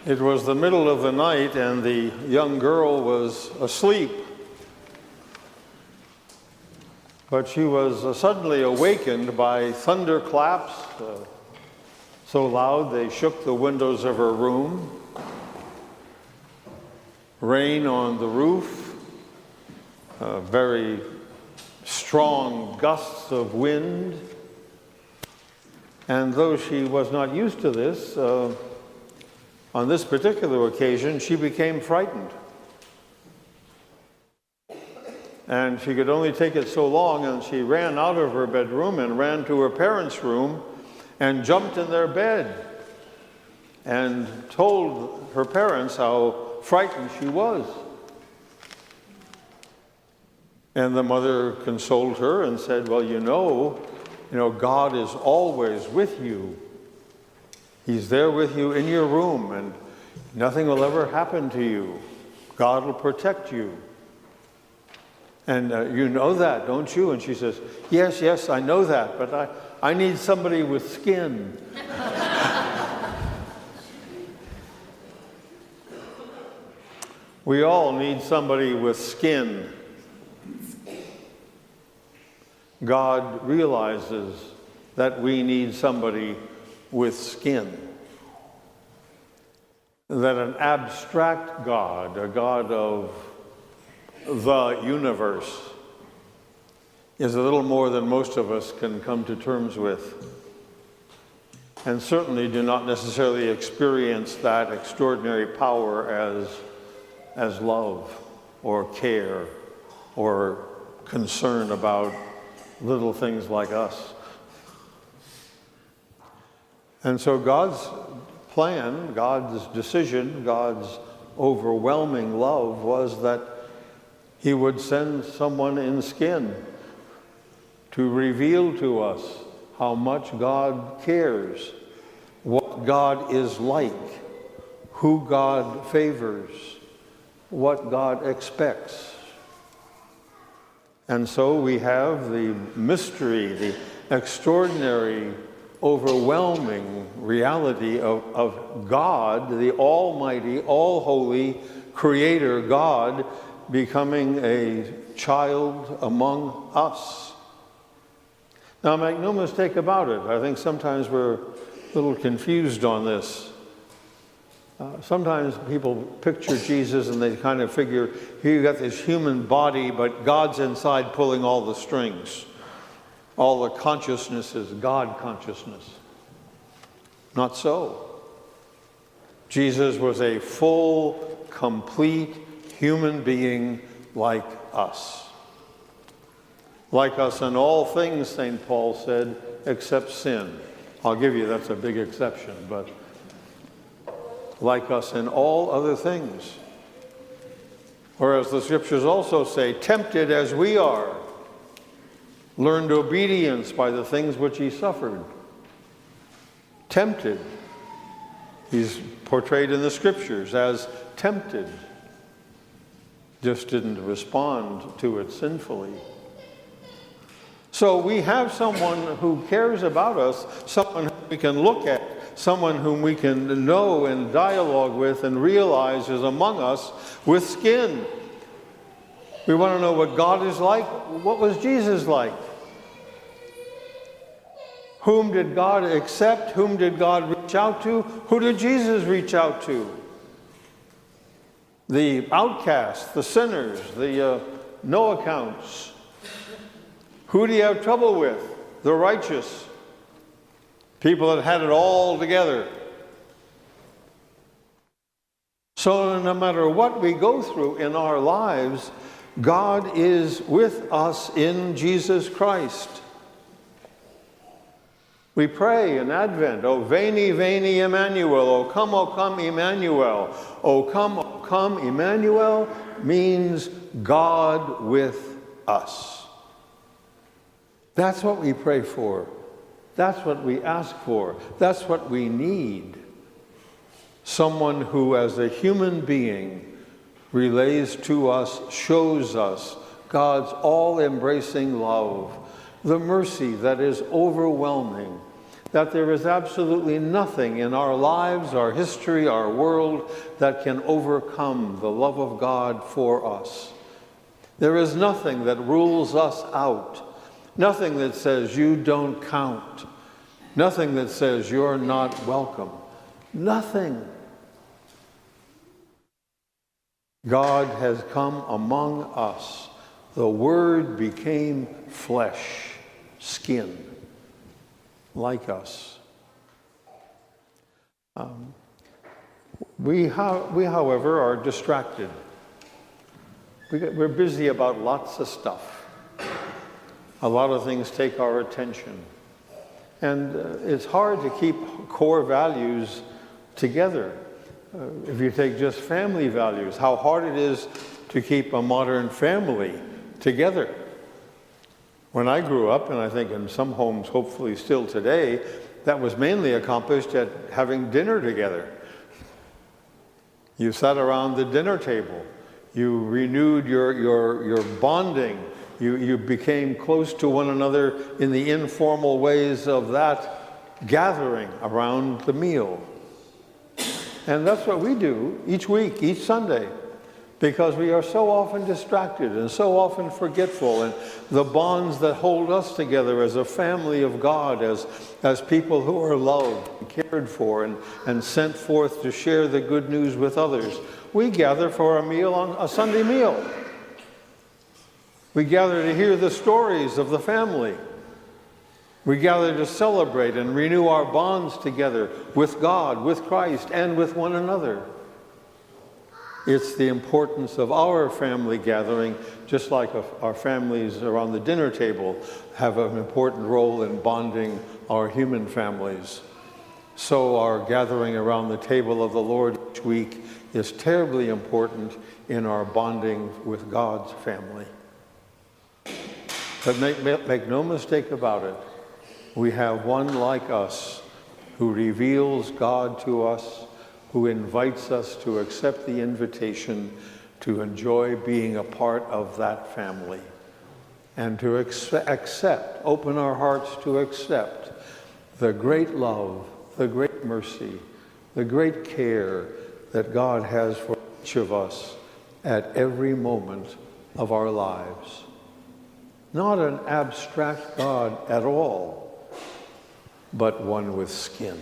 It was the middle of the night and the young girl was asleep. But she was suddenly awakened by thunderclaps, so loud they shook the windows of her room, rain on the roof, very strong gusts of wind. And though she was not used to this, on this particular occasion, she became frightened. And she could only take it so long, and she ran out of her bedroom and ran to her parents' room and jumped in their bed and told her parents how frightened she was. And the mother consoled her and said, well, you know, God is always with you. He's there with you in your room, and nothing will ever happen to you. God will protect you. And you know that, don't you? And she says, yes, I know that, but I need somebody with skin. We all need somebody with skin. God realizes that we need somebody with skin. That an abstract God, a God of the universe, is a little more than most of us can come to terms with, and certainly do not necessarily experience that extraordinary power as love or care or concern about little things like us. And so God's plan, God's decision, God's overwhelming love was that He would send someone in skin to reveal to us how much God cares, what God is like, who God favors, what God expects. And so we have the mystery, the extraordinary, overwhelming reality of God, the almighty, all-holy creator God, becoming a child among us. Now, make no mistake about it. I think sometimes we're a little confused on this. Sometimes people picture Jesus and they kind of figure, here you got this human body, but God's inside pulling all the strings. All the consciousness is God consciousness. Not so. Jesus was a full, complete human being like us. Like us in all things, St. Paul said, except sin. I'll give you that's a big exception, but like us in all other things. Whereas the scriptures also say, tempted as we are, learned obedience by the things which he suffered. Tempted. He's portrayed in the scriptures as tempted. Just didn't respond to it sinfully. So we have someone who cares about us, someone who we can look at, someone whom we can know and dialogue with and realize is among us with skin. We want to know what God is like. What was Jesus like? Whom did God accept? Whom did God reach out to? Who did Jesus reach out to? The outcasts, the sinners, the no accounts. Who do you have trouble with? The righteous. People that had it all together. So no matter what we go through in our lives, God is with us in Jesus Christ. We pray in Advent, O veni, veni, Emmanuel, O come, Emmanuel. O come, Emmanuel means God with us. That's what we pray for. That's what we ask for. That's what we need. Someone who, as a human being, relays to us, shows us God's all-embracing love, the mercy that is overwhelming, that there is absolutely nothing in our lives, our history, our world that can overcome the love of God for us. There is nothing that rules us out, nothing that says you don't count, nothing that says you're not welcome, nothing. God has come among us. The Word became flesh, skin, like us. We, however, are distracted. We're busy about lots of stuff. A lot of things take our attention. And it's hard to keep core values together. If you take just family values, how hard it is to keep a modern family together. When I grew up, and I think in some homes hopefully still today, that was mainly accomplished at having dinner together. You sat around the dinner table. You renewed your bonding. You became close to one another in the informal ways of that gathering around the meal. And that's what we do each week, each Sunday, because we are so often distracted and so often forgetful, and the bonds that hold us together as a family of God, as people who are loved and cared for and sent forth to share the good news with others. We gather for a meal, on a Sunday meal. We gather to hear the stories of the family. We gather to celebrate and renew our bonds together with God, with Christ, and with one another. It's the importance of our family gathering, just like our families around the dinner table have an important role in bonding our human families. So our gathering around the table of the Lord each week is terribly important in our bonding with God's family. But make no mistake about it, we have one like us who reveals God to us, who invites us to accept the invitation to enjoy being a part of that family and to accept, open our hearts to accept the great love, the great mercy, the great care that God has for each of us at every moment of our lives. Not an abstract God at all, but one with skin.